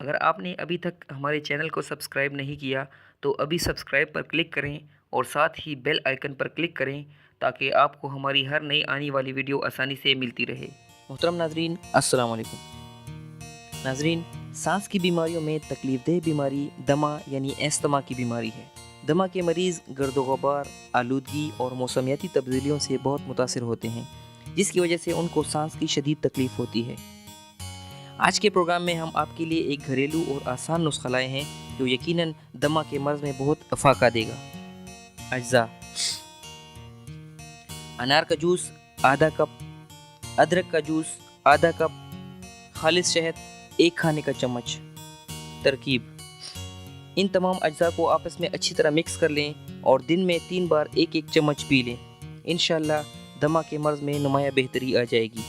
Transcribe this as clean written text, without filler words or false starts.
اگر آپ نے ابھی تک ہمارے چینل کو سبسکرائب نہیں کیا تو ابھی سبسکرائب پر کلک کریں اور ساتھ ہی بیل آئیکن پر کلک کریں تاکہ آپ کو ہماری ہر نئی آنے والی ویڈیو آسانی سے ملتی رہے۔ محترم ناظرین، السلام علیکم۔ ناظرین، سانس کی بیماریوں میں تکلیف دہ بیماری دمہ یعنی استما کی بیماری ہے۔ دمہ کے مریض گرد و غبار، آلودگی اور موسمیاتی تبدیلیوں سے بہت متاثر ہوتے ہیں، جس کی وجہ سے ان کو سانس کی شدید تکلیف ہوتی ہے۔ آج کے پروگرام میں ہم آپ کے لیے ایک گھریلو اور آسان نسخہ لائے ہیں جو یقیناً دمہ کے مرض میں بہت افاقہ دے گا۔ اجزاء: انار کا جوس آدھا کپ، ادرک کا جوس آدھا کپ، خالص شہد 1 کھانے کا چمچ۔ ترکیب: ان تمام اجزاء کو آپس میں اچھی طرح مکس کر لیں اور دن میں 3 بار 1 چمچ پی لیں۔ انشاءاللہ دمہ کے مرض میں نمایاں بہتری آ جائے گی۔